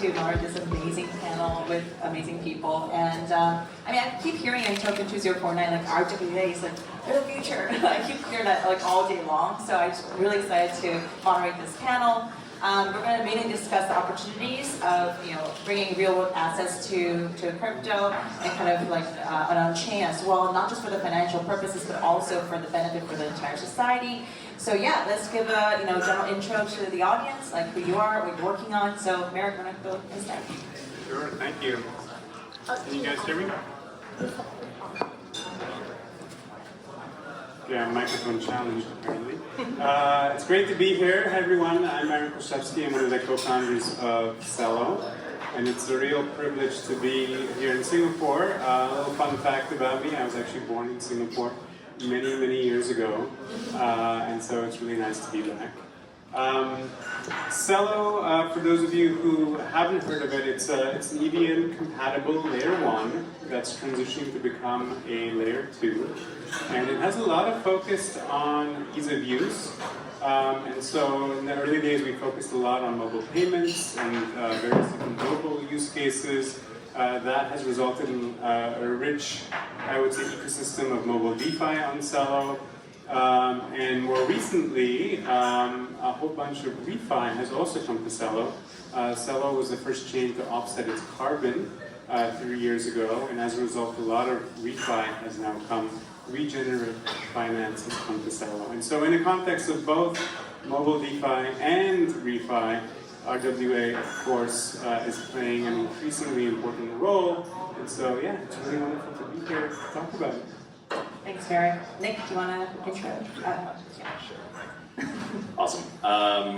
to moderate this amazing panel with amazing people. And I mean, I keep hearing in Token 2049, like RWA is like, they're the future. I keep hearing that like all day long. So I'm just really excited to moderate this panel. We're going to mainly discuss the opportunities of bringing real-world assets to crypto and kind of like on-chain as well, not just for the financial purposes, but also for the benefit for the entire society. So yeah, let's give a general intro to the audience, like who you are, what you're working on. So Marek, want to go instead? Sure, thank you. Can you guys hear me? Yeah, microphone challenge apparently. It's great to be here. Hi everyone, I'm Marek. I'm one of the co-founders of Celo, and it's a real privilege to be here in Singapore. A little fun fact about me, I was actually born in Singapore many years ago, and so it's really nice to be back. Celo, for those of you who haven't heard of it, it's an EVM compatible layer 1 that's transitioning to become a layer 2. And it has a lot of focus on ease of use. And so in the early days we focused a lot on mobile payments and various different mobile use cases. That has resulted in a rich, I would say, ecosystem of mobile DeFi on Celo. And more recently, a whole bunch of refi has also come to Celo. Celo was the first chain to offset its carbon 3 years ago, and as a result, a lot of refi has now come, regenerative finance has come to Celo. And so in the context of both mobile DeFi and refi, RWA, of course, is playing an increasingly important role. And so, yeah, it's really wonderful to be here to talk about it. Thanks, Marek. Nick, do you want to intro? Yeah, sure. Awesome.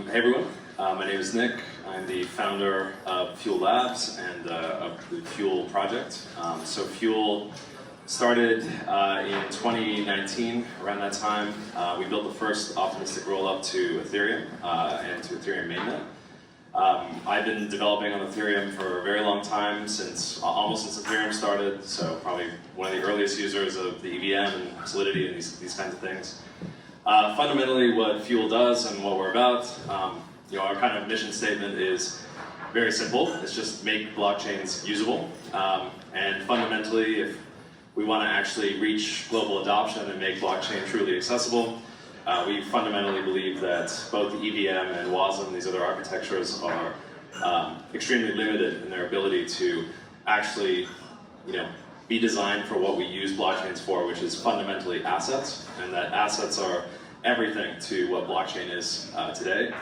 Hey everyone, my name is Nick. I'm the founder of Fuel Labs and of the Fuel project. So Fuel started in 2019. Around that time, we built the first optimistic rollup to Ethereum and to Ethereum mainnet. I've been developing on Ethereum for a very long time, almost since Ethereum started, so probably one of the earliest users of the EVM and Solidity and these kinds of things. Fundamentally, what Fuel does and what we're about, our kind of mission statement is very simple. It's just make blockchains usable. And fundamentally, if we want to actually reach global adoption and make blockchain truly accessible, we fundamentally believe that both the EVM and WASM, these other architectures, are extremely limited in their ability to actually, be designed for what we use blockchains for, which is fundamentally assets, and that assets are everything to what blockchain is today.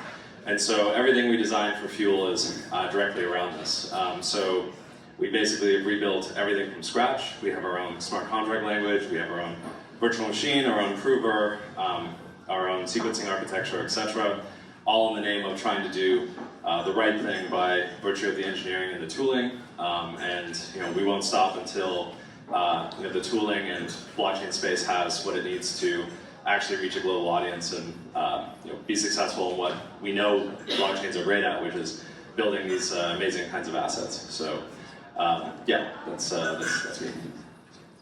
And so everything we design for Fuel is directly around this. So we basically have rebuilt everything from scratch. We have our own smart contract language, we have our own virtual machine, our own prover, our own sequencing architecture, etc., all in the name of trying to do the right thing by virtue of the engineering and the tooling. And we won't stop until the tooling and blockchain space has what it needs to actually reach a global audience and be successful in what we know blockchains are great at, which is building these amazing kinds of assets. So yeah, that's me.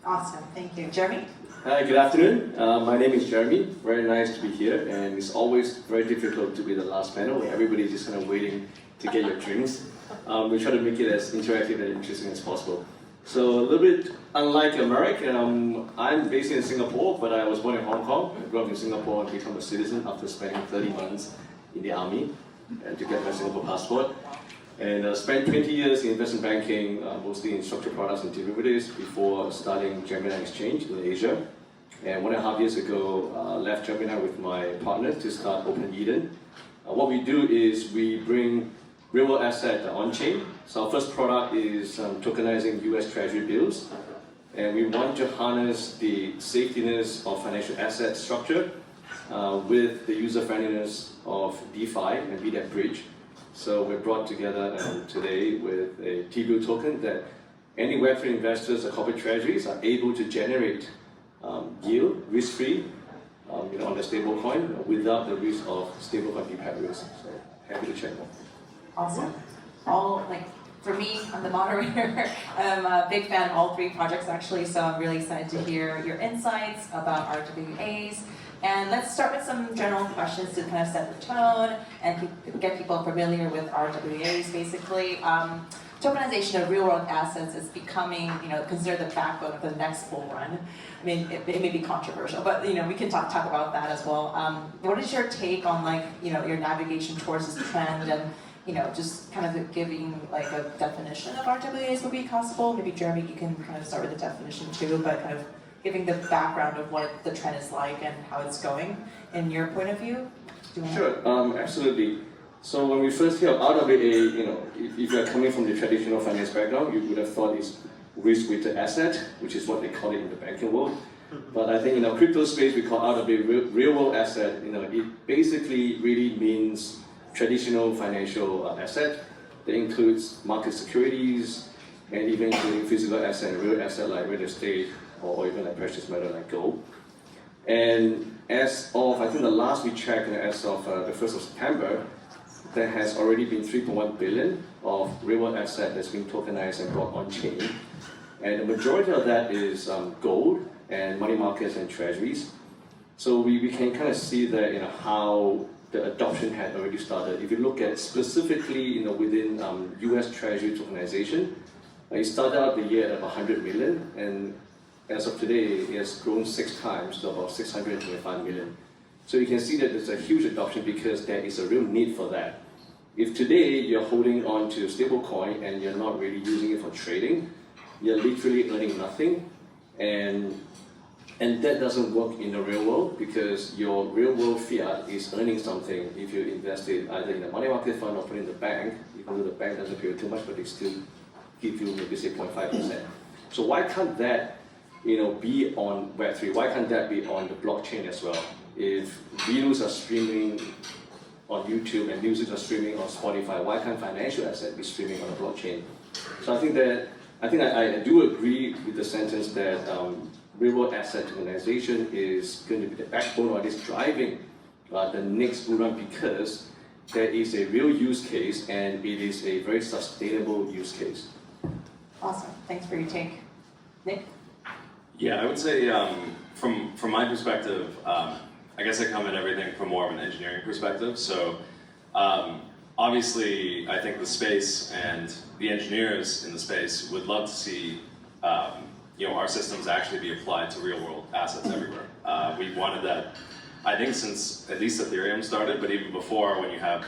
Awesome, thank you. Jeremy? Hi, good afternoon. My name is Jeremy. Very nice to be here, and it's always very difficult to be the last panel where everybody's just kind of waiting to get your drinks. We try to make it as interactive and interesting as possible. So a little bit unlike Marek, I'm based in Singapore, but I was born in Hong Kong. I grew up in Singapore and became a citizen after spending 30 months in the army and to get my Singapore passport. And spent 20 years in investment banking, mostly in structured products and derivatives, before starting Gemini Exchange in Asia. And 1.5 years ago, left Gemini with my partner to start OpenEden. What we do is we bring real-world asset on-chain. So our first product is tokenizing US Treasury bills. And we want to harness the safetiness of financial asset structure with the user-friendliness of DeFi and be that bridge. So we're brought together today with a T-bill token that any Web3 investors or corporate treasuries are able to generate yield, risk-free, on the stablecoin without the risk of stablecoin impact risk. So happy to check more. Awesome. All for me, I'm the moderator. I'm a big fan of all three projects actually, so I'm really excited to hear your insights about RWAs. And let's start with some general questions to kind of set the tone and get people familiar with RWAs basically. Tokenization of real-world assets is becoming, considered the backbone of the next bull run. I mean, it may be controversial, but we can talk about that as well. What is your take on your navigation towards this trend and just kind of giving like a definition of RWAs would be possible? Maybe Jeremy, you can kind of start with the definition too, but kind of giving the background of what the trend is like and how it's going in your point of view. Sure, absolutely. So when we first hear of RWA, if you're coming from the traditional finance background, you would have thought it's risk-weighted asset, which is what they call it in the banking world. But I think in our crypto space, we call RWA real-world asset. It basically really means traditional financial asset that includes market securities and even including physical asset and real asset like real estate or even like precious metal like gold. And as of, I think the last we checked, as of the 1st of September, there has already been 3.1 billion of real-world asset that's been tokenized and brought on-chain. And the majority of that is gold and money markets and treasuries. So we can kind of see that how the adoption had already started. If you look at specifically within US Treasury tokenization, it started out the year at about 100 million, and as of today, it has grown 6 times to about 625 million. So you can see that there's a huge adoption because there is a real need for that. If today you're holding on to a stable coin and you're not really using it for trading, you're literally earning nothing, and that doesn't work in the real world because your real world fiat is earning something if you invest it either in a money market fund or put it in the bank, even though the bank doesn't pay you too much, but they still give you maybe say 0.5%. So why can't that be on Web3? Why can't that be on the blockchain as well? If videos are streaming on YouTube and music are streaming on Spotify, why can't financial assets be streaming on the blockchain? So I think I do agree with the sentence that real-world asset tokenization is going to be the backbone or is driving the next bull run because there is a real use case and it is a very sustainable use case. Awesome. Thanks for your take. Nick? Yeah, I would say from my perspective, I guess I come at everything from more of an engineering perspective. So obviously, I think the space and the engineers in the space would love to see our systems actually be applied to real-world assets everywhere. We've wanted that, I think, since at least Ethereum started, but even before, when you have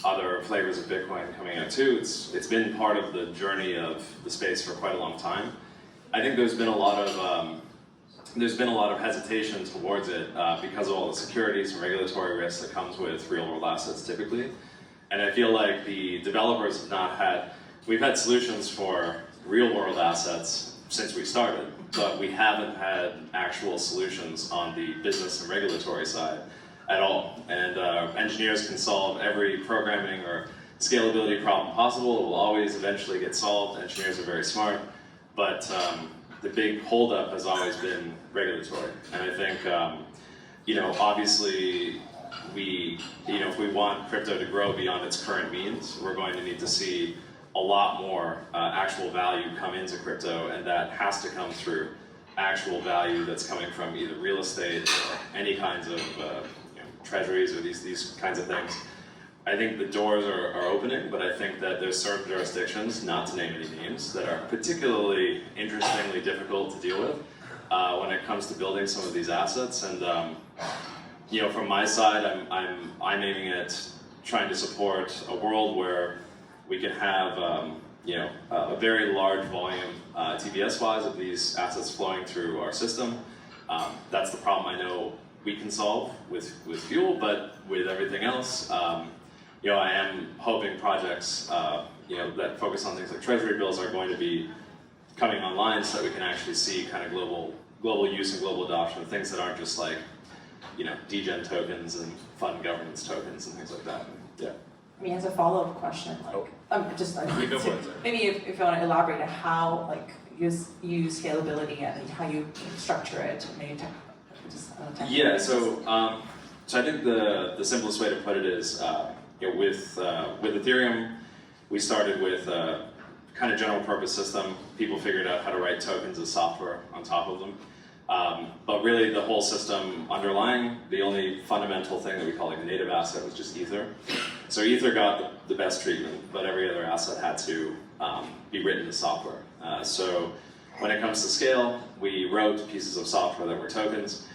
other flavors of Bitcoin coming out too, it's been part of the journey of the space for quite a long time. I think there's been a lot of hesitation towards it because of all the securities and regulatory risks that comes with real-world assets typically. And I feel like the developers have not had, we've had solutions for real-world assets since we started, but we haven't had actual solutions on the business and regulatory side at all. And engineers can solve every programming or scalability problem possible. It will always eventually get solved. Engineers are very smart. But the big holdup has always been regulatory, and I think obviously if we want crypto to grow beyond its current means, we're going to need to see a lot more actual value come into crypto, and that has to come through actual value that's coming from either real estate or any kinds of treasuries or these kinds of things. I think the doors are opening, but I think that there's certain jurisdictions, not to name any names, that are particularly interestingly difficult to deal with when it comes to building some of these assets. And from my side, I'm aiming at trying to support a world where we can have a very large volume TBS-wise of these assets flowing through our system. That's the problem I know we can solve with Fuel, but with everything else, I am hoping projects that focus on things like treasury bills are going to be coming online so that we can actually see kind of global use and global adoption of things that aren't just like degen tokens and fund governance tokens and things like that. Yeah. I mean, as a follow-up question, maybe if you want to elaborate on how use scalability and how you structure it, maybe yeah. So I think the simplest way to put it is with Ethereum, we started with kind of general purpose system. People figured out how to write tokens as software on top of them. But really the whole system underlying, the only fundamental thing that we call like a native asset was just Ether. So Ether got the best treatment, but every other asset had to be written as software. So when it comes to scale, we wrote pieces of software that were tokens,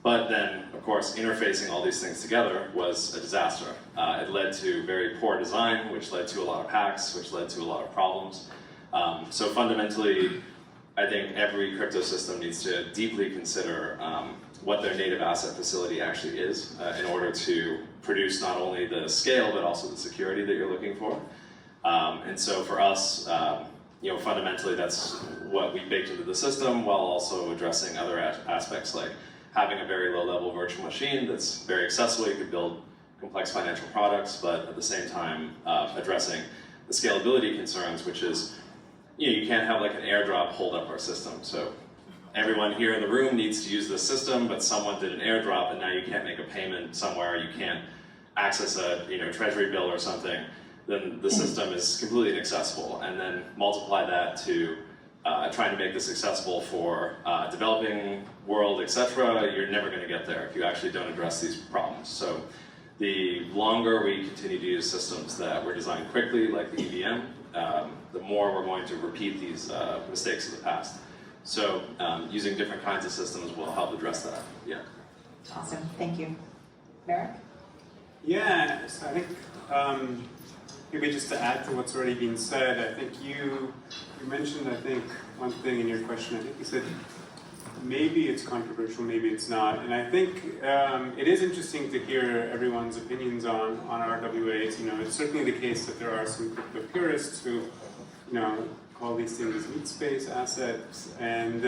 but then, of course, interfacing all these things together was a disaster. It led to very poor design, which led to a lot of hacks, which led to a lot of problems. So fundamentally, I think every crypto system needs to deeply consider what their native asset facility actually is in order to produce not only the scale, but also the security that you're looking for. And so for us, fundamentally that's what we baked into the system, while also addressing other aspects like having a very low-level virtual machine that's very accessible. You could build complex financial products, but at the same time addressing the scalability concerns, which is you can't have like an airdrop hold up our system. So everyone here in the room needs to use this system, but someone did an airdrop and now you can't make a payment somewhere, you can't access a treasury bill or something, then the system is completely inaccessible. And then multiply that to trying to make this accessible for developing world, etc., you're never going to get there if you actually don't address these problems. So the longer we continue to use systems that were designed quickly, like the EVM, the more we're going to repeat these mistakes of the past. So using different kinds of systems will help address that. Yeah. Awesome, thank you. Marek? Yeah, so I think maybe just to add to what's already been said, I think you mentioned, I think, one thing in your question. I think you said maybe it's controversial, maybe it's not. And I think it is interesting to hear everyone's opinions on RWAs. It's certainly the case that there are some crypto purists who, call these things meat space assets. And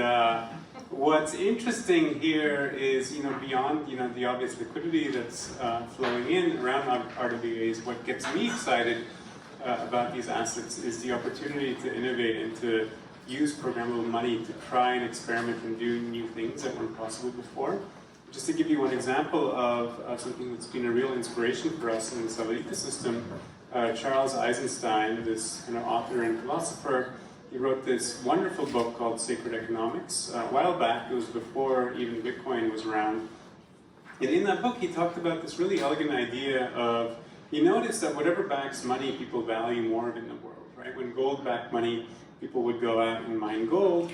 what's interesting here is, beyond, the obvious liquidity that's flowing in around RWAs, what gets me excited about these assets is the opportunity to innovate and to use programmable money to try and experiment and do new things that weren't possible before. Just to give you one example of something that's been a real inspiration for us in the Celo ecosystem, Charles Eisenstein, this kind of author and philosopher, he wrote this wonderful book called Sacred Economics. A while back, it was before even Bitcoin was around. And in that book, he talked about this really elegant idea of, he noticed that whatever backs money, people value more of in the world, right? When gold backed money, people would go out and mine gold.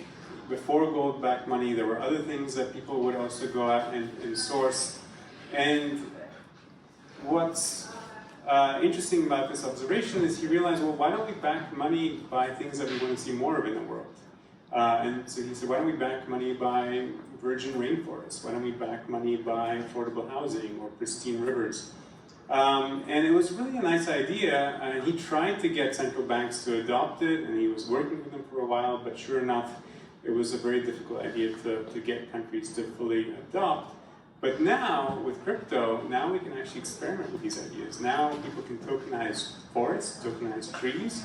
Before gold-backed money, there were other things that people would also go out and source. And what's interesting about this observation is he realized, well, why don't we back money by things that we want to see more of in the world? And so he said, why don't we back money by virgin rainforests? Why don't we back money by affordable housing or pristine rivers? And it was really a nice idea. He tried to get central banks to adopt it, and he was working with them for a while, but sure enough, it was a very difficult idea to get countries to fully adopt. But now, with crypto, now we can actually experiment with these ideas. Now people can tokenize forests, tokenize trees,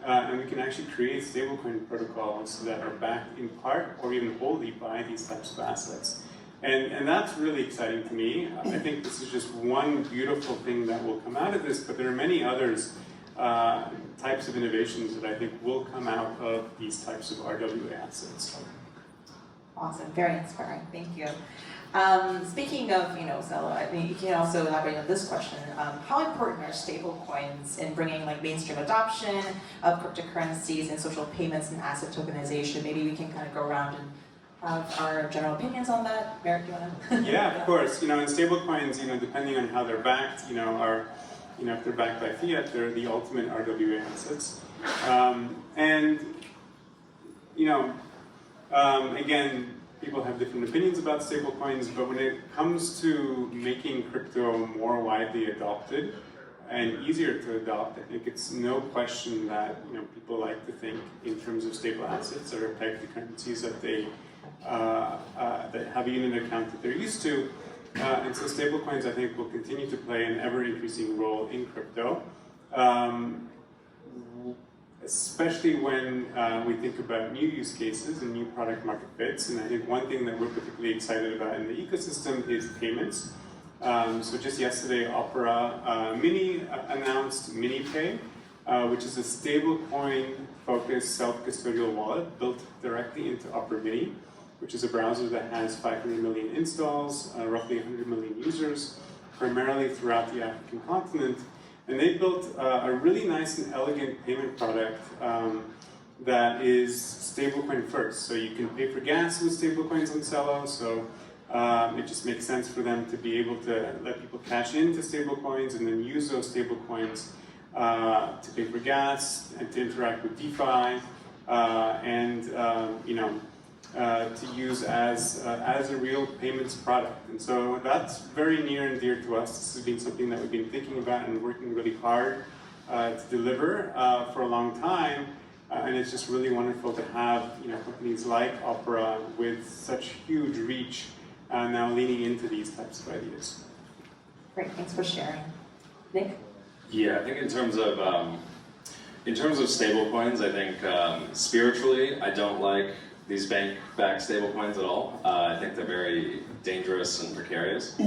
and we can actually create stablecoin protocols that are backed in part or even wholly by these types of assets. And that's really exciting to me. I think this is just one beautiful thing that will come out of this, but there are many others types of innovations that I think will come out of these types of RWA assets. Awesome, very inspiring, thank you. Speaking of, Celo, I mean, you can also elaborate on this question. How important are stable coins in bringing mainstream adoption of cryptocurrencies and social payments and asset tokenization? Maybe we can kind of go around and have our general opinions on that. Marek, do you want to? Yeah, of course. And stable coins, depending on how they're backed, are, if they're backed by fiat, they're the ultimate RWA assets. Again, people have different opinions about stablecoins, but when it comes to making crypto more widely adopted and easier to adopt, I think it's no question that people like to think in terms of stable assets that are pegged to currencies that they that have a unit account that they're used to. And so stablecoins, I think, will continue to play an ever-increasing role in crypto. Especially when we think about new use cases and new product market fits. And I think one thing that we're particularly excited about in the ecosystem is payments. So just yesterday, Opera Mini announced MiniPay, which is a stable coin focused self-custodial wallet built directly into Opera Mini, which is a browser that has 500 million installs, roughly 100 million users, primarily throughout the African continent. And they built a really nice and elegant payment product that is stablecoin first. So you can pay for gas with stablecoins on Celo, so it just makes sense for them to be able to let people cash into stablecoins and then use those stablecoins to pay for gas and to interact with DeFi and to use as a real payments product. And so that's very near and dear to us. This has been something that we've been thinking about and working really hard to deliver for a long time. And it's just really wonderful to have companies like Opera with such huge reach now leaning into these types of ideas. Great, thanks for sharing. Nick? Yeah, I think in terms of stablecoins, I think spiritually, I don't like these bank-backed stablecoins at all. I think they're very dangerous and precarious.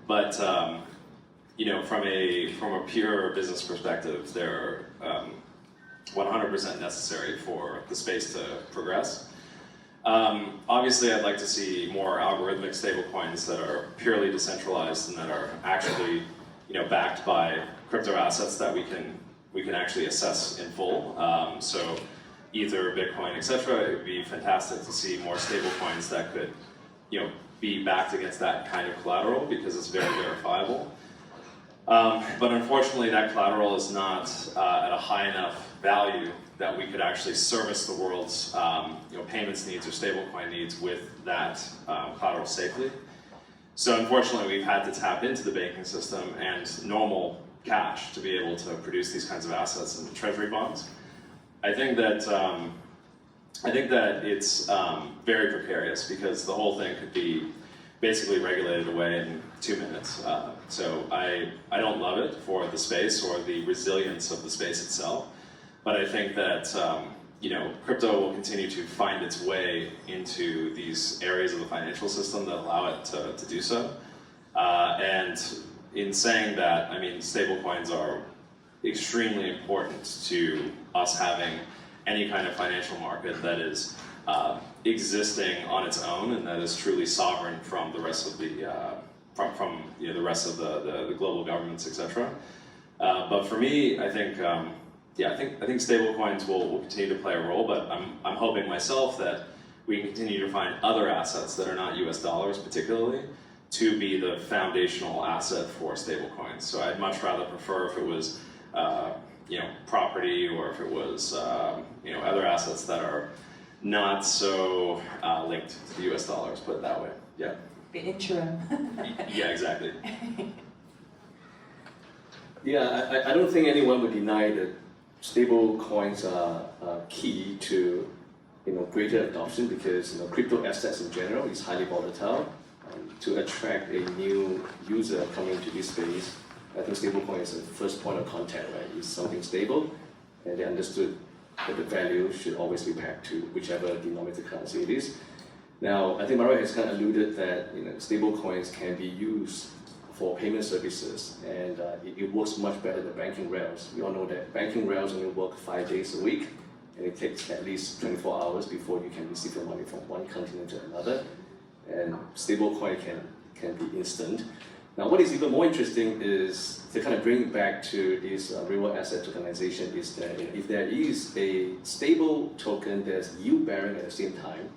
But from a pure business perspective, they're 100% necessary for the space to progress. Obviously, I'd like to see more algorithmic stablecoins that are purely decentralized and that are actually, backed by crypto assets that we can actually assess in full. So Ether, Bitcoin, etc. It would be fantastic to see more stablecoins that could, be backed against that kind of collateral because it's very verifiable. But unfortunately, that collateral is not at a high enough value that we could actually service the world's payments needs or stablecoin needs with that collateral safely. So unfortunately, we've had to tap into the banking system and normal cash to be able to produce these kinds of assets and treasury bonds. I think that it's very precarious because the whole thing could be basically regulated away in 2 minutes. So I don't love it for the space or the resilience of the space itself, but I think that crypto will continue to find its way into these areas of the financial system that allow it to do so. And in saying that, I mean, stablecoins are extremely important to us having any kind of financial market that is existing on its own and that is truly sovereign from the rest of the the rest of the global governments, etc. But for me, I think stablecoins will continue to play a role. But I'm hoping myself that we can continue to find other assets that are not U.S. dollars, particularly, to be the foundational asset for stablecoins. So I'd much rather prefer if it was property or if it was other assets that are not so linked to the U.S. dollars, put it that way. Yeah. The interim. Yeah, exactly. Yeah, I don't think anyone would deny that stable coins are key to greater adoption because crypto assets in general is highly volatile. To attract a new user coming to this space, I think stablecoin is the first point of contact, right? It's something stable, and they understood that the value should always be pegged to whichever denominated currency it is. Now, I think Marek has kind of alluded that stablecoins can be used for payment services, and it works much better than banking rails. We all know that banking rails only work 5 days a week, and it takes at least 24 hours before you can receive your money from one continent to another. And stablecoin can be instant. Now, what is even more interesting is to kind of bring it back to this real asset tokenization is that if there is a stable token that's yield bearing at the same time,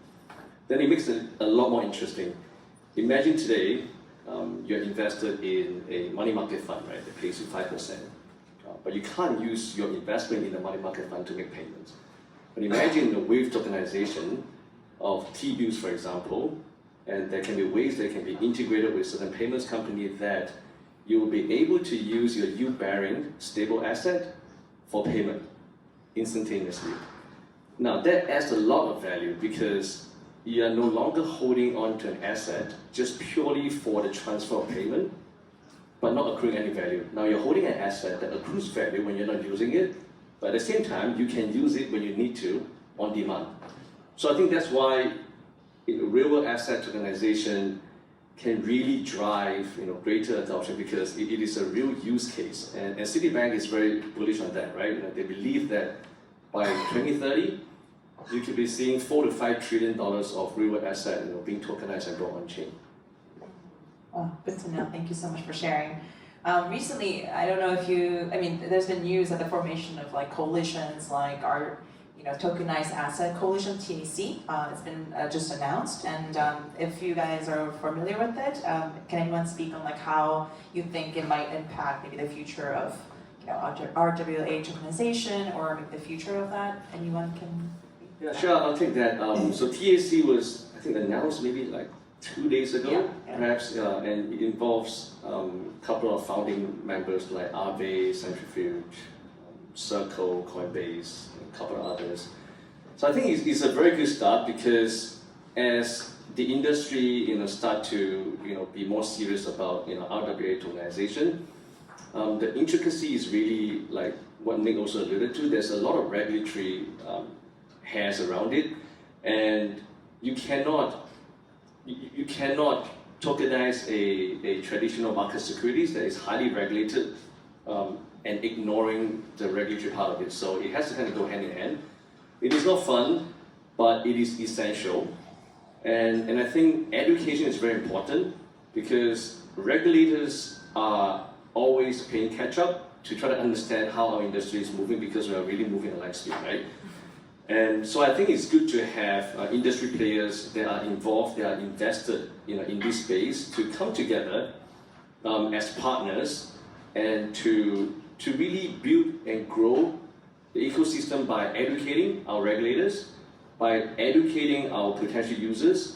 then it makes it a lot more interesting. Imagine today you're invested in a money market fund, right? That pays you 5%, but you can't use your investment in the money market fund to make payments. But imagine the wave tokenization of T-bills, for example. And there can be ways that can be integrated with certain payments company that you will be able to use your yield-bearing stable asset for payment instantaneously. Now that adds a lot of value because you are no longer holding on to an asset just purely for the transfer of payment, but not accruing any value. Now you're holding an asset that accrues value when you're not using it, but at the same time, you can use it when you need to on demand. So I think that's why real asset tokenization can really drive greater adoption because it is a real use case. And Citibank is very bullish on that, right? They believe that by 2030, you could be seeing $4 to $5 trillion of real asset being tokenized and brought on chain. Oh, good to know. Thank you so much for sharing. Recently, I don't know if there's been news of the formation of like coalitions, like our, tokenized asset coalition TAC. It's been just announced, and if you guys are familiar with it, can anyone speak on like how you think it might impact maybe the future of, RWA tokenization, or maybe the future of that? Anyone can? Yeah, sure. I'll take that. So TAC was, I think, announced maybe like 2 days ago, perhaps, and it involves a couple of founding members like Aave, Centrifuge, Celo, Coinbase, and a couple of others. So I think it's a very good start, because as the industry start to be more serious about RWA tokenization, the intricacy is really like what Nick also alluded to. There's a lot of regulatory hairs around it, and you cannot tokenize a traditional market securities that is highly regulated and ignoring the regulatory part of it. So it has to kind of go hand in hand. It is not fun, but it is essential. And I think education is very important, because regulators are always playing catch up to try to understand how our industry is moving, because we are really moving at light speed, right? And so I think it's good to have industry players that are involved, that are invested in this space, to come together as partners, and to really build and grow the ecosystem by educating our regulators, by educating our potential users,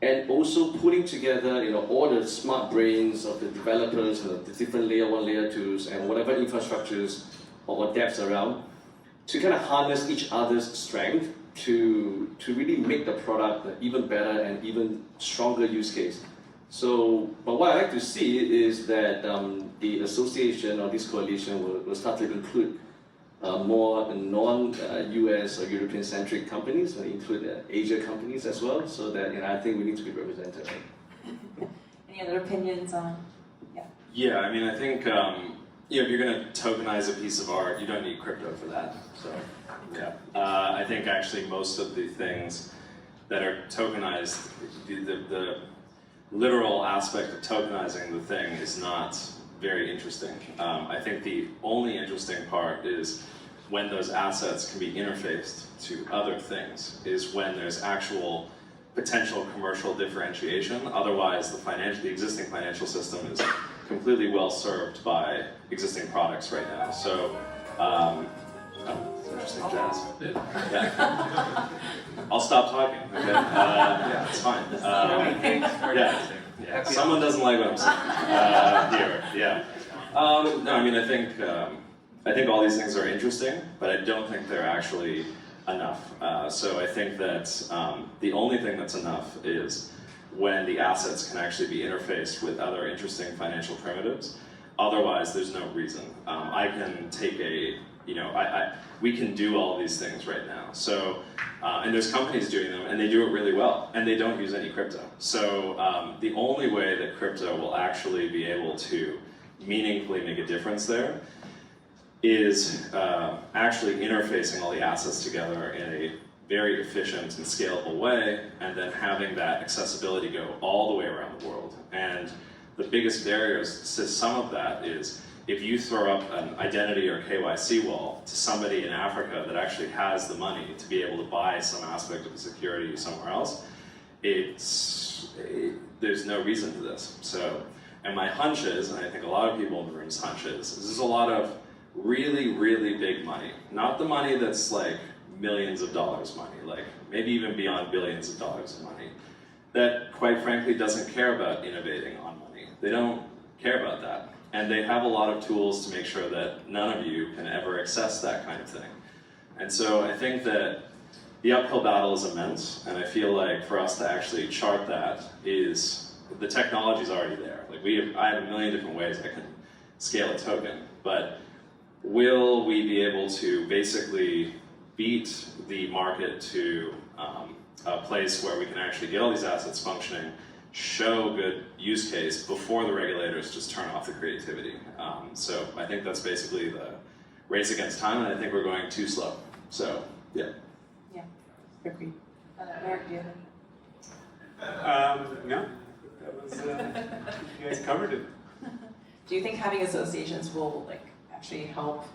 and also putting together all the smart brains of the developers and the different layer 1, layer 2s, and whatever infrastructures or depths around, to kind of harness each other's strength to really make the product even better and even stronger use case. So, but what I like to see is that the association or this coalition will start to include more non-US or European-centric companies, include Asia companies as well, so that I think we need to be represented. Any other opinions on? Yeah. Yeah, I mean, I think if you're going to tokenize a piece of art, you don't need crypto for that. So, yeah, I think actually most of the things that are tokenized, the literal aspect of tokenizing the thing is not very interesting. I think the only interesting part is when those assets can be interfaced to other things, is when there's actual potential commercial differentiation. Otherwise, the existing financial system is completely well served by existing products right now. So, it's interesting, jazz. Yeah. I'll stop talking. Okay. Yeah, it's fine. Yeah. Someone doesn't like what I'm saying here. Yeah. No, I mean, I think all these things are interesting, but I don't think they're actually enough. So I think that the only thing that's enough is when the assets can actually be interfaced with other interesting financial primitives. Otherwise, there's no reason. I can take we can do all these things right now. So, and there's companies doing them, and they do it really well, and they don't use any crypto. So the only way that crypto will actually be able to meaningfully make a difference there is actually interfacing all the assets together in a very efficient and scalable way, and then having that accessibility go all the way around the world. And the biggest barriers to some of that is if you throw up an identity or KYC wall to somebody in Africa that actually has the money to be able to buy some aspect of the security somewhere else, there's no reason to this. So, and my hunch is, and I think a lot of people in the room's hunch is, this is a lot of really, really big money. Not the money that's like millions of dollars money, like maybe even beyond billions of dollars of money, that quite frankly doesn't care about innovating on money. They don't care about that. And they have a lot of tools to make sure that none of you can ever access that kind of thing. And so I think that the uphill battle is immense, and I feel like for us to actually chart that is, the technology's already there. Like I have a million different ways I can scale a token, but will we be able to basically beat the market to a place where we can actually get all these assets functioning, show good use case before the regulators just turn off the creativity? So I think that's basically the race against time, and I think we're going too slow. So, yeah. Yeah, agreed. Marek, do you have No, that was, you guys covered it. Do you think having associations will like actually help,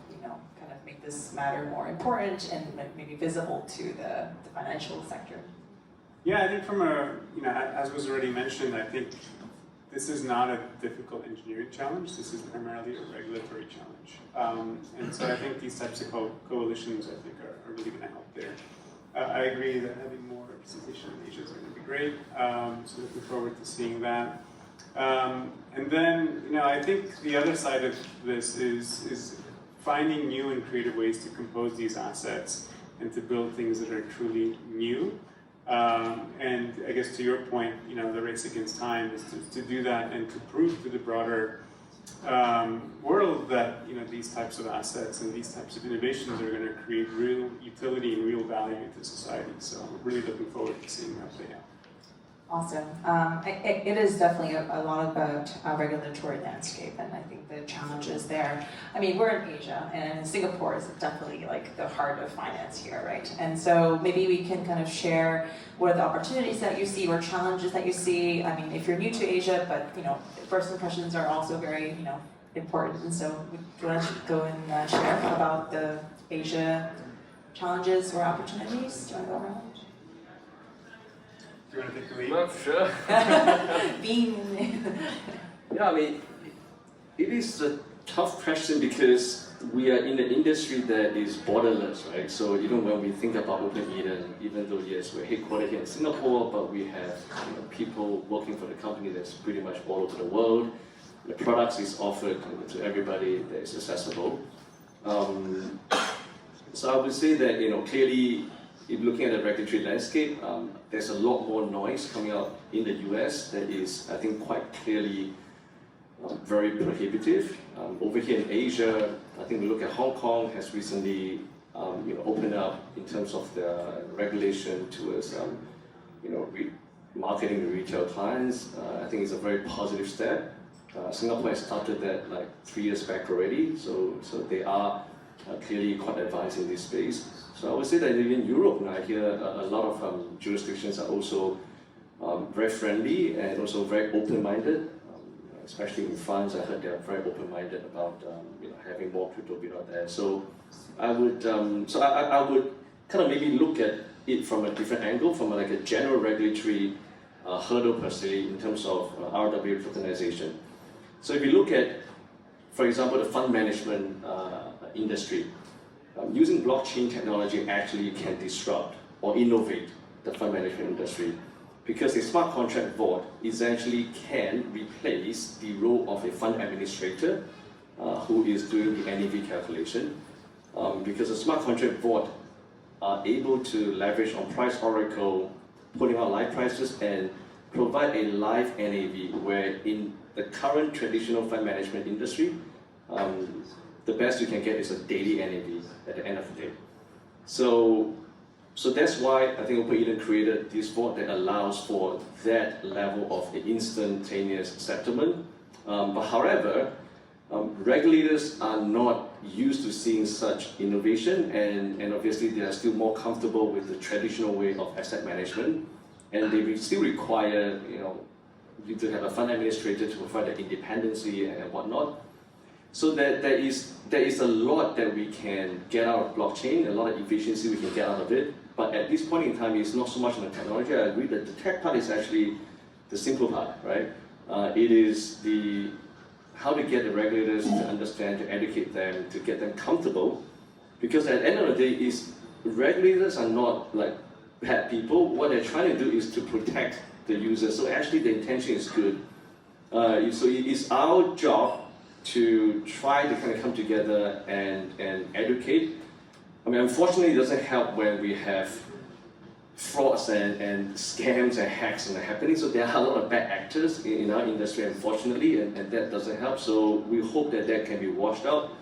kind of make this matter more important and maybe visible to the financial sector? Yeah, I think from as was already mentioned, I think this is not a difficult engineering challenge. This is primarily a regulatory challenge. And so I think these types of coalitions, I think, are really going to help there. I agree that having more representation in Asia is going to be great. So looking forward to seeing that. And then, I think the other side of this is finding new and creative ways to compose these assets and to build things that are truly new. And I guess to your point, the race against time is to do that and to prove to the broader world that these types of assets and these types of innovations are going to create real utility and real value to society. So I'm really looking forward to seeing that play out. Awesome. It is definitely a lot about regulatory landscape, and I think the challenges there. I mean, we're in Asia, and Singapore is definitely like the heart of finance here, right? And so maybe we can kind of share what are the opportunities that you see or challenges that you see. I mean, if you're new to Asia, but first impressions are also very important. And so, would you want to go and share about the Asia challenges or opportunities? Do you want to go around? Do you want to take the lead? Not sure. Yeah, I mean, it is a tough question because we are in an industry that is borderless, right? So even when we think about OpenEden, even though yes, we're headquartered here in Singapore, but we have people working for the company that's pretty much all over the world. The products is offered to everybody that is accessible. So I would say that clearly, if looking at the regulatory landscape, there's a lot more noise coming out in the US that is, I think, quite clearly very prohibitive. Over here in Asia, I think we look at Hong Kong has recently opened up in terms of the regulation towards marketing to retail clients. I think it's a very positive step. Singapore has started that like 3 years back already, so they are clearly quite advanced in this space. So I would say that in Europe now, here a lot of jurisdictions are also very friendly and also very open-minded. Especially in France, I heard they are very open-minded about having more crypto out there. So I would I would kind of maybe look at it from a different angle, from like a general regulatory hurdle per se in terms of RWA tokenization. So if you look at, for example, the fund management industry, using blockchain technology actually can disrupt or innovate the fund management industry, because a smart contract vault essentially can replace the role of a fund administrator who is doing the NAV calculation, because a smart contract vault are able to leverage on price oracle, putting out live prices, and provide a live NAV, where in the current traditional fund management industry, the best you can get is a daily NAV at the end of the day. So that's why I think OpenEden created this vault that allows for that level of instantaneous settlement. But however, regulators are not used to seeing such innovation, and obviously they are still more comfortable with the traditional way of asset management, and they still require you to have a fund administrator to provide the independency and whatnot. So there is a lot that we can get out of blockchain, a lot of efficiency we can get out of it. But at this point in time, it's not so much on the technology. I agree that the tech part is actually the simple part, right? It is how to get the regulators to understand, to educate them, to get them comfortable. Because at the end of the day, regulators are not like bad people. What they're trying to do is to protect the users. So actually, the intention is good. So it is our job to try to kind of come together and educate. I mean, unfortunately, it doesn't help when we have frauds and scams and hacks and happening. So there are a lot of bad actors in our industry, unfortunately, and that doesn't help. So we hope that can be washed out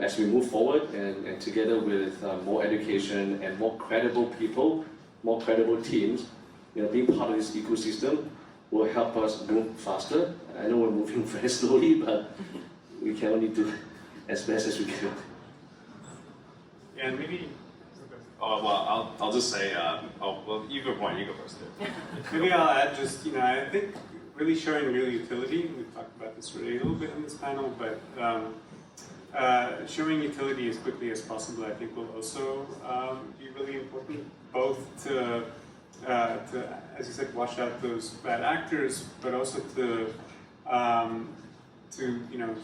as we move forward, and together with more education and more credible people, more credible teams, being part of this ecosystem will help us move faster. I know we're moving very slowly, but we can only do as best as we can. Yeah, and maybe Oh, well, I'll just say, well, you go first. Maybe I'll add just, I think really showing real utility, we've talked about this already a little bit in this panel, but showing utility as quickly as possible I think will also be really important, both to, as you said, wash out those bad actors, but also to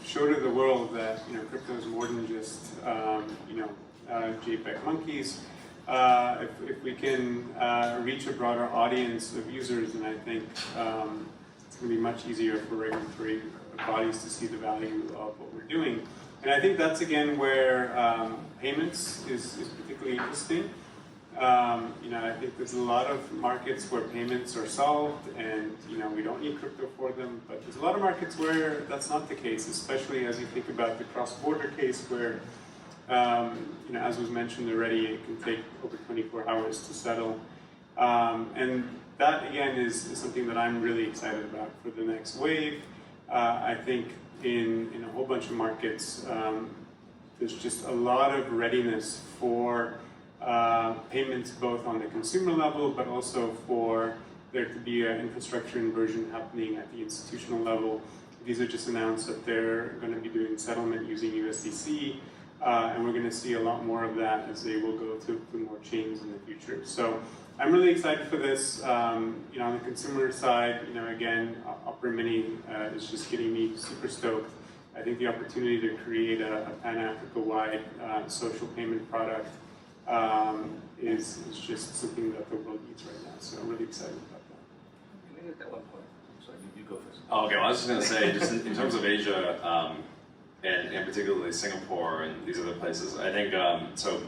show to the world that crypto is more than just JPEG monkeys. If we can reach a broader audience of users, then I think it's going to be much easier for regulatory bodies to see the value of what we're doing. And I think that's again where payments is particularly interesting. I think there's a lot of markets where payments are solved, and we don't need crypto for them. But there's a lot of markets where that's not the case, especially as you think about the cross-border case, where as was mentioned already, it can take over 24 hours to settle. And that again is something that I'm really excited about for the next wave. I think in a whole bunch of markets, there's just a lot of readiness for payments both on the consumer level, but also for there to be an infrastructure inversion happening at the institutional level. Visa just announced that they're going to be doing settlement using USDC, and we're going to see a lot more of that as they will go to more chains in the future. So I'm really excited for this. On the consumer side, again, Opera Mini is just getting me super stoked. I think the opportunity to create a Pan-Africa-wide social payment product is just something that the world needs right now. So I'm really excited about that. Can I get that one point? So you go first. Oh, okay, well, I was just going to say, just in terms of Asia, and particularly Singapore and these other places, I think, so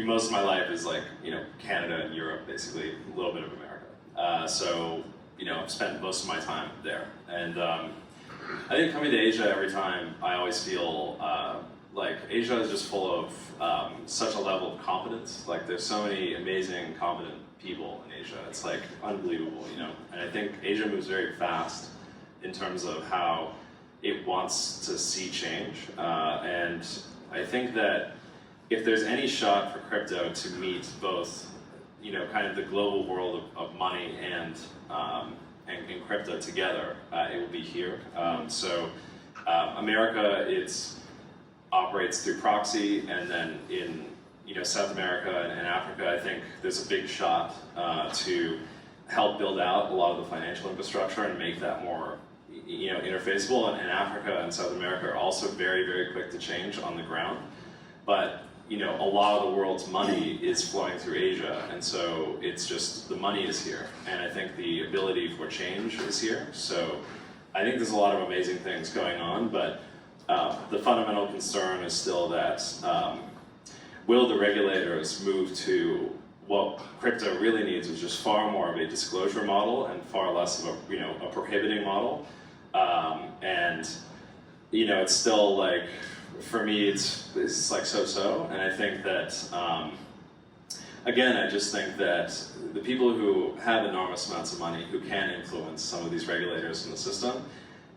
most of my life is like, Canada and Europe, basically, a little bit of America. So, I've spent most of my time there. And I think coming to Asia every time, I always feel like Asia is just full of such a level of competence. Like there's so many amazing, competent people in Asia. It's like unbelievable, And I think Asia moves very fast in terms of how it wants to see change. And I think that if there's any shot for crypto to meet both, kind of the global world of money and crypto together, it will be here. So America, operates through proxy, and then in South America and Africa, I think there's a big shot to help build out a lot of the financial infrastructure and make that more interfaceable. And Africa and South America are also very, very quick to change on the ground. But a lot of the world's money is flowing through Asia, and so it's just the money is here, and I think the ability for change is here. So I think there's a lot of amazing things going on, but the fundamental concern is still that will the regulators move to what crypto really needs, which is far more of a disclosure model and far less of a prohibiting model. And it's still like, for me, it's like so-so, and I think that, again, I just think that the people who have enormous amounts of money, who can influence some of these regulators in the system,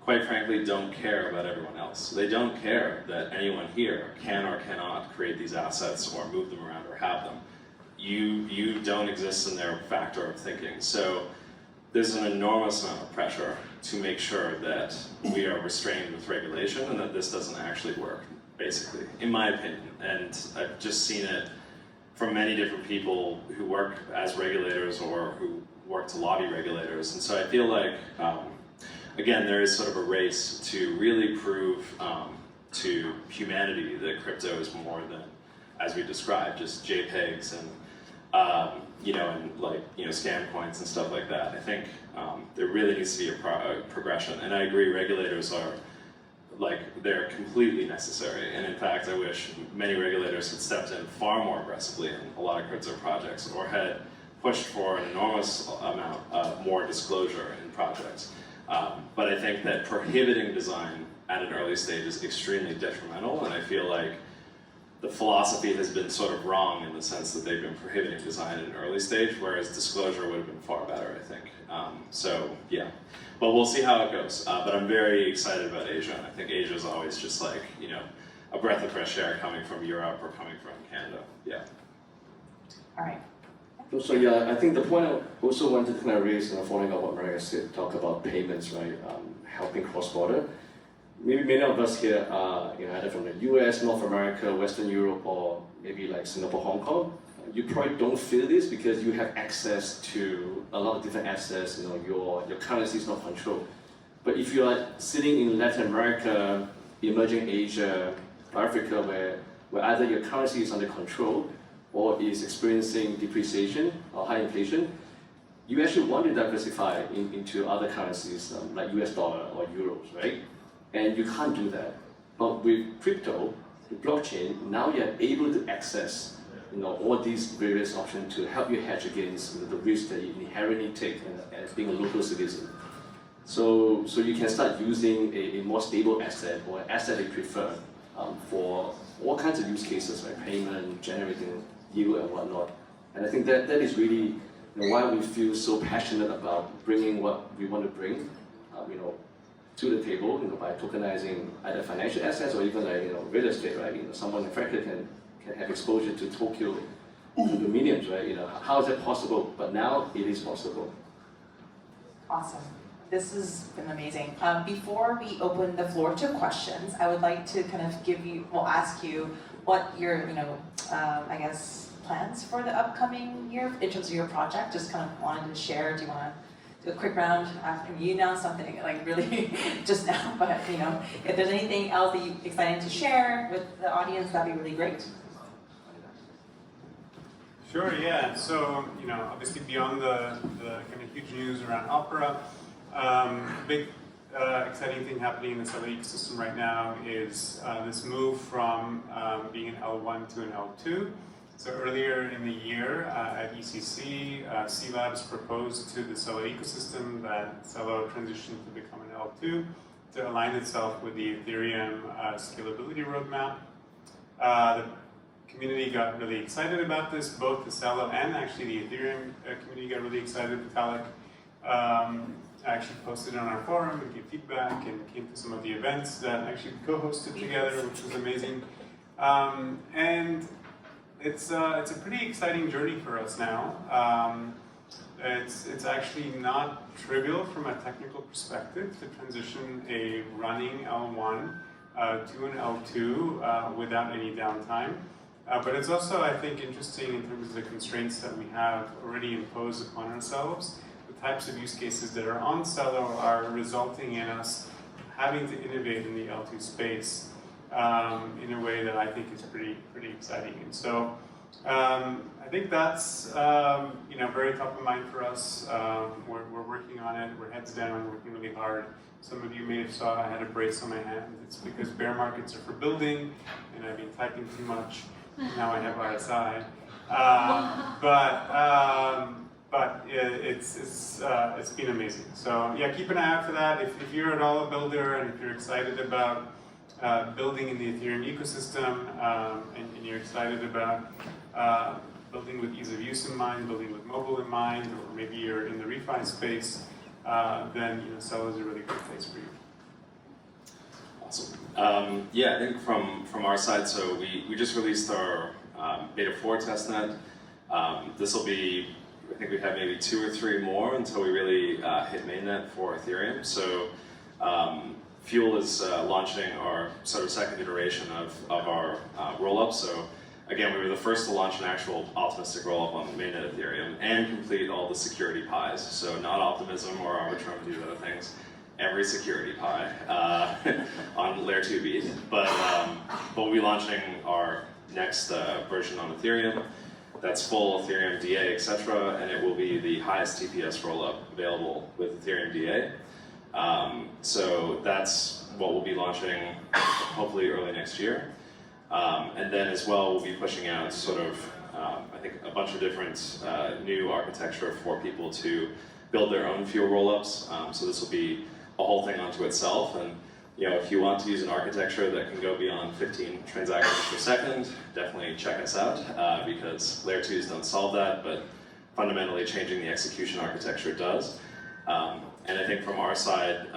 quite frankly, don't care about everyone else. They don't care that anyone here can or cannot create these assets or move them around or have them. You don't exist in their factor of thinking. So there's an enormous amount of pressure to make sure that we are restrained with regulation and that this doesn't actually work, basically, in my opinion. And I've just seen it from many different people who work as regulators or who work to lobby regulators. And so I feel like, again, there is sort of a race to really prove to humanity that crypto is more than, as we described, just JPEGs and scam coins and stuff like that. I think there really needs to be a progression, and I agree, regulators are they're completely necessary. And in fact, I wish many regulators had stepped in far more aggressively in a lot of crypto projects, or had pushed for an enormous amount of more disclosure in projects. But I think that prohibiting design at an early stage is extremely detrimental, and I feel like the philosophy has been sort of wrong in the sense that they've been prohibiting design at an early stage, whereas disclosure would have been far better, I think. So yeah, but we'll see how it goes. But I'm very excited about Asia, and I think Asia is always just like, a breath of fresh air coming from Europe or coming from Canada. Yeah. All right. So yeah, I think the point I also wanted to kind of raise, following up what Marek said, talk about payments, right? Helping cross-border. Maybe many of us here are either from the US, North America, Western Europe, or maybe like Singapore, Hong Kong. You probably don't feel this because you have access to a lot of different assets. Your currency is not controlled. But if you are sitting in Latin America, emerging Asia, Africa, where either your currency is under control or is experiencing depreciation or high inflation, you actually want to diversify into other currencies like US dollar or euros, right? And you can't do that. But with crypto, with blockchain, now you're able to access all these various options to help you hedge against the risk that you inherently take as being a local citizen. So you can start using a more stable asset or an asset that you prefer for all kinds of use cases, like payment, generating yield and whatnot. And I think that is really why we feel so passionate about bringing what we want to bring, to the table, by tokenizing either financial assets or even like real estate, right? Someone in Frankfurt can have exposure to Tokyo condominiums, right? How is that possible? But now it is possible. Awesome. This has been amazing. Before we open the floor to questions, I would like to kind of ask you what your, I guess, plans for the upcoming year in terms of your project. Just kind of wanted to share. Do you want to do a quick round after you announced something like really just now? But if there's anything else that you're excited to share with the audience, that'd be really great. Sure, yeah. So, obviously beyond the kind of huge news around Opera, big exciting thing happening in the Celo ecosystem right now is this move from being an L1 to an L2. So earlier in the year at ECC, C Labs proposed to the Celo ecosystem that Celo transition to become an L2 to align itself with the Ethereum scalability roadmap. The community got really excited about this, both the Celo and actually the Ethereum community got really excited. Vitalik actually posted on our forum and gave feedback and came to some of the events that actually co-hosted together, which was amazing. And it's a pretty exciting journey for us now. It's actually not trivial from a technical perspective to transition a running L1 to an L2 without any downtime. But it's also, I think, interesting in terms of the constraints that we have already imposed upon ourselves. The types of use cases that are on Celo are resulting in us having to innovate in the L2 space in a way that I think is pretty exciting. And so I think that's very top of mind for us. We're working on it. We're heads down, working really hard. Some of you may have saw I had a brace on my hand. It's because bear markets are for building, and I've been typing too much. Now I have RSI, but it's been amazing. So yeah, keep an eye out for that. If you're at all a builder and if you're excited about building in the Ethereum ecosystem and you're excited about building with ease of use in mind, building with mobile in mind, or maybe you're in the refi space, then Celo is a really great place for you. Awesome. Yeah, I think from our side, so we just released our beta 4 testnet. This will be, I think we have maybe 2 or 3 more until we really hit mainnet for Ethereum. So Fuel is launching our sort of second iteration of our rollup. So again, we were the first to launch an actual optimistic rollup on mainnet Ethereum and complete all the security pies. So not Optimism or Arbitrum, these other things. Every security pie on layer 2 beat. But we'll be launching our next version on Ethereum. That's full Ethereum DA, etc., and it will be the highest TPS rollup available with Ethereum DA. So that's what we'll be launching hopefully early next year. And then as well, we'll be pushing out sort of, I think, a bunch of different new architecture for people to build their own Fuel rollups. So this will be a whole thing onto itself. And if you want to use an architecture that can go beyond 15 transactions per second, definitely check us out because layer 2s don't solve that, but fundamentally changing the execution architecture does. And I think from our side,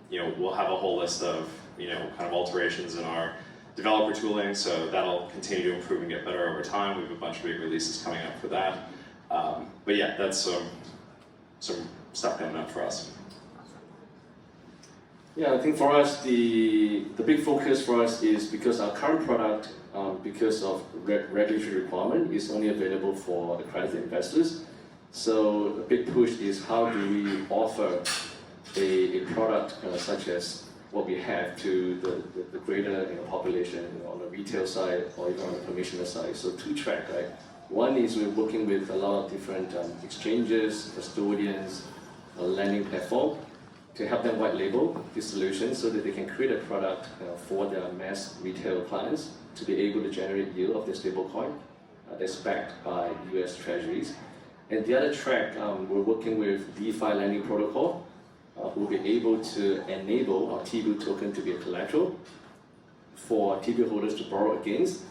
we'll have a whole list of kind of alterations in our developer tooling, so that'll continue to improve and get better over time. We have a bunch of big releases coming up for that. But yeah, that's some stuff coming up for us. Yeah, I think for us, the big focus for us is because our current product, because of regulatory requirement, is only available for accredited investors. So a big push is how do we offer a product such as what we have to the greater population on the retail side or even on the permissioner side. So two-track, right? One is we're working with a lot of different exchanges, custodians, lending platform to help them white label this solution so that they can create a product for their mass retail clients to be able to generate yield of their stablecoin that's backed by US Treasuries. And the other track, we're working with DeFi lending protocol who will be able to enable our T-bill token to be a collateral for T-bill holders to borrow against,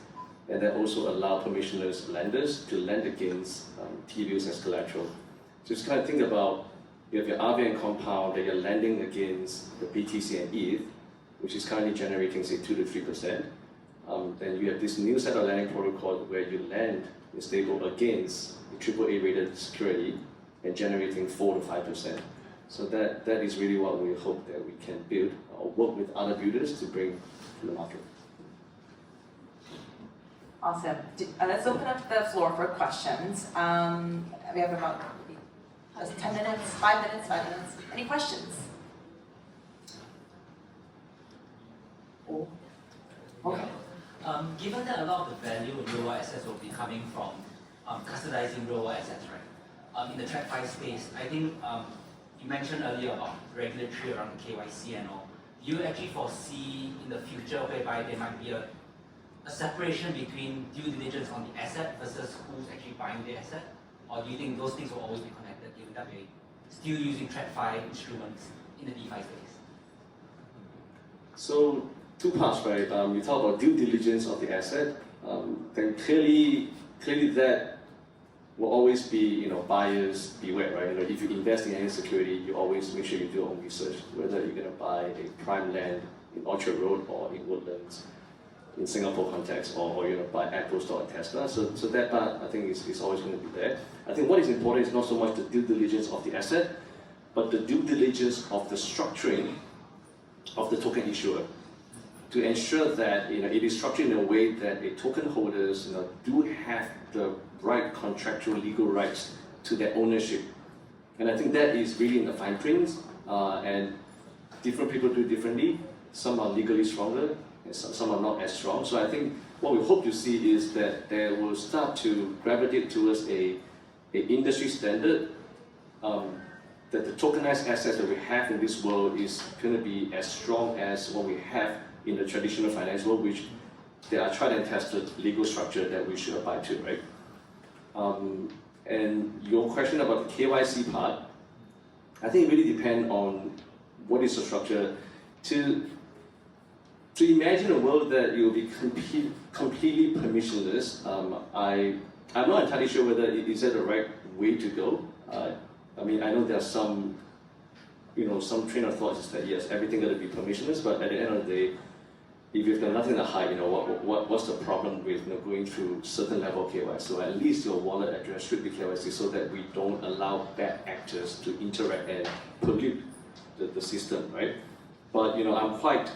and then also allow permissionless lenders to lend against T-bills as collateral. So just kind of think about, you have your RVN compound that you're lending against the BTC and ETH, which is currently generating say 2 to 3%. Then you have this new set of lending protocol where you lend the stable against the AAA rated security and generating 4 to 5%. So that is really what we hope that we can build or work with other builders to bring to the market. Awesome. Let's open up the floor for questions. We have about 10 minutes, 5 minutes, 5 minutes. Any questions? Oh. Okay. Given that a lot of the value of real-world assets will be coming from customizing real-world assets, right? In the TradFi space, I think you mentioned earlier about regulatory around the KYC and all. Do you actually foresee in the future whereby there might be a separation between due diligence on the asset versus who's actually buying the asset? Or do you think those things will always be connected given that we're still using TradFi instruments in the DeFi space? So two parts, right? You talk about due diligence of the asset. Then clearly that will always be, buyers beware, right? If you invest in any security, you always make sure you do your own research, whether you're going to buy a prime land in Orchard Road or in Woodlands, in Singapore context, or you're going to buy Apple Store or Tesla. So that part, I think, is always going to be there. I think what is important is not so much the due diligence of the asset, but the due diligence of the structuring of the token issuer, to ensure that it is structured in a way that the token holders do have the right contractual legal rights to their ownership. And I think that is really in the fine print, and different people do it differently. Some are legally stronger, and some are not as strong. So I think what we hope to see is that they will start to gravitate towards a industry standard, that the tokenized assets that we have in this world is going to be as strong as what we have in the traditional finance world, which they are tried and tested legal structure that we should abide to, right? And your question about the KYC part, I think it really depends on what is the structure. To imagine a world that it will be completely permissionless, I'm not entirely sure whether is that the right way to go. I know there are some train of thought is that yes, everything got to be permissionless, but at the end of the day, if you've got nothing to hide, what's the problem with going through certain level of KYC? So at least your wallet address should be KYC so that we don't allow bad actors to interact and pollute the system, right? But I'm quite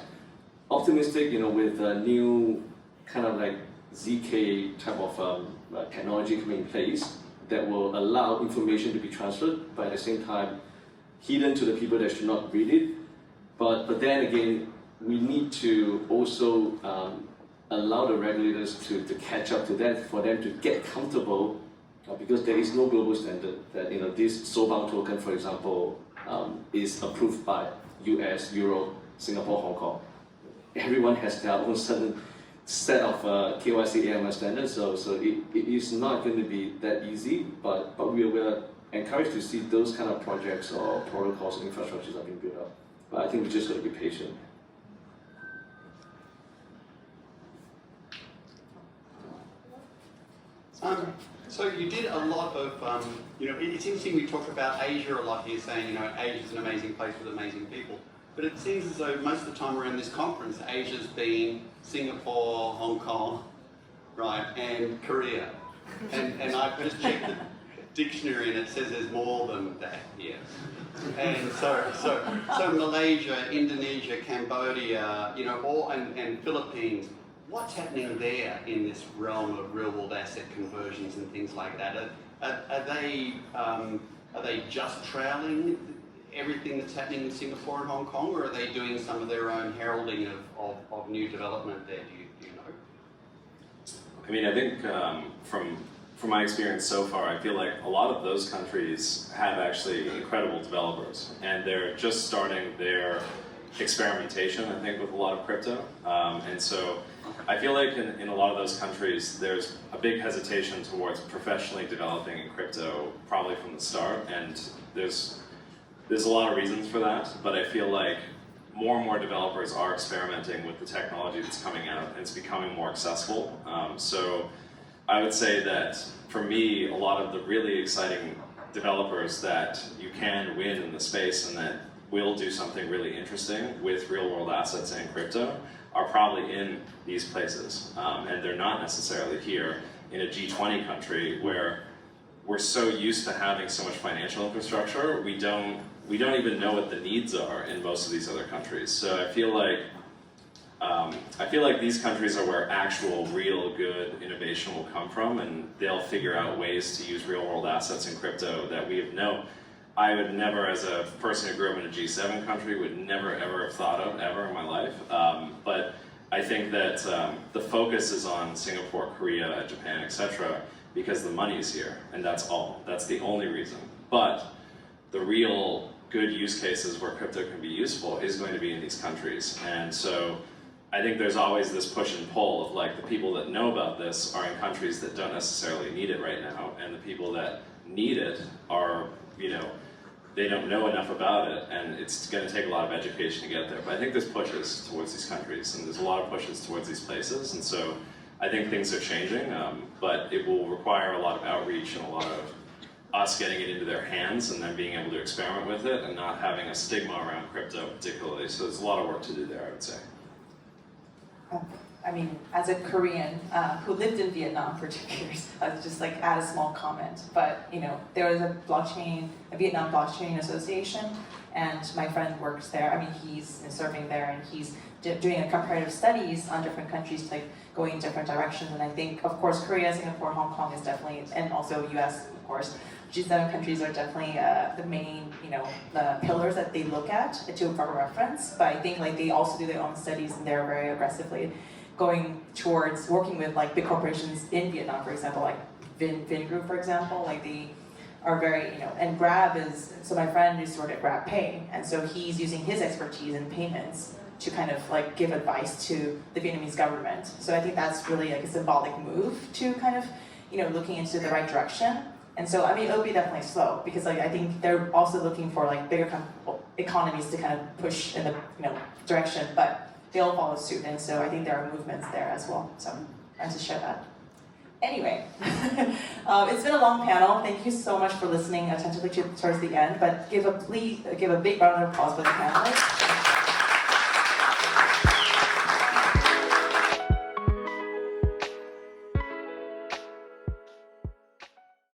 optimistic, with a new kind of like ZK type of technology coming in place that will allow information to be transferred, but at the same time hidden to the people that should not read it. But then again, we need to also allow the regulators to catch up to that, for them to get comfortable, because there is no global standard that this soulbound token, for example, is approved by US, Europe, Singapore, Hong Kong. Everyone has their own certain set of KYC AML standards, so it is not going to be that easy, but we are encouraged to see those kind of projects or protocols and infrastructures are being built up. But I think we just got to be patient. So you did a lot of, it's interesting we talked about Asia a lot here, saying, Asia's an amazing place with amazing people. But it seems as though most of the time around this conference, Asia's been Singapore, Hong Kong, right, and Korea. And I've just checked the dictionary and it says there's more than that here. And so Malaysia, Indonesia, Cambodia, you know, and Philippines. What's happening there in this realm of real-world asset conversions and things like that? Are they just trailing everything that's happening in Singapore and Hong Kong, or are they doing some of their own heralding of new development there? Do you know? I mean, I think from my experience so far, I feel like a lot of those countries have actually incredible developers, and they're just starting their experimentation, I think, with a lot of crypto. And so I feel like in a lot of those countries, there's a big hesitation towards professionally developing in crypto probably from the start, and there's a lot of reasons for that, but I feel like more and more developers are experimenting with the technology that's coming out, and it's becoming more accessible. So I would say that for me, a lot of the really exciting developers that you can win in the space and that will do something really interesting with real-world assets and crypto are probably in these places, and they're not necessarily here in a G20 country where we're so used to having so much financial infrastructure, we don't even know what the needs are in most of these other countries. So I feel like these countries are where actual, real, good innovation will come from, and they'll figure out ways to use real-world assets in crypto that we have I would never, as a person who grew up in a G7 country, would never ever have thought of ever in my life. But I think that the focus is on Singapore, Korea, Japan, etc., because the money is here, and that's all. That's the only reason. But the real good use cases where crypto can be useful is going to be in these countries. And so I think there's always this push and pull of like the people that know about this are in countries that don't necessarily need it right now, and the people that need it are, you know, they don't know enough about it, and it's going to take a lot of education to get there. But I think there's pushes towards these countries, and there's a lot of pushes towards these places, and so I think things are changing, but it will require a lot of outreach and a lot of us getting it into their hands and then being able to experiment with it and not having a stigma around crypto particularly. So there's a lot of work to do there, I would say. I mean, as a Korean who lived in Vietnam for 2 years, I'll just like add a small comment. But you know, there was a Vietnam Blockchain Association, and my friend works there. I mean, he's serving there, and he's doing a comparative studies on different countries, like going in different directions. And I think, of course, Korea, Singapore, Hong Kong is definitely, and also US, of course. G7 countries are definitely the main, you know, the pillars that they look at for reference. But I think like they also do their own studies, and they're very aggressively going towards working with like big corporations in Vietnam, for example, like Vin Group, for example, like they are very, you know, and Grab is, so my friend used to work at Grab Pay, and so he's using his expertise in payments to kind of like give advice to the Vietnamese government. So I think that's really like a symbolic move to kind of, you know, looking into the right direction. And so, I mean, it'll be definitely slow, because like I think they're also looking for like bigger economies to kind of push in the, you know, direction, but they'll follow suit, and so I think there are movements there as well. So I wanted to share that. Anyway, it's been a long panel. Thank you so much for listening attentively towards the end, but give a big round of applause for the panelists.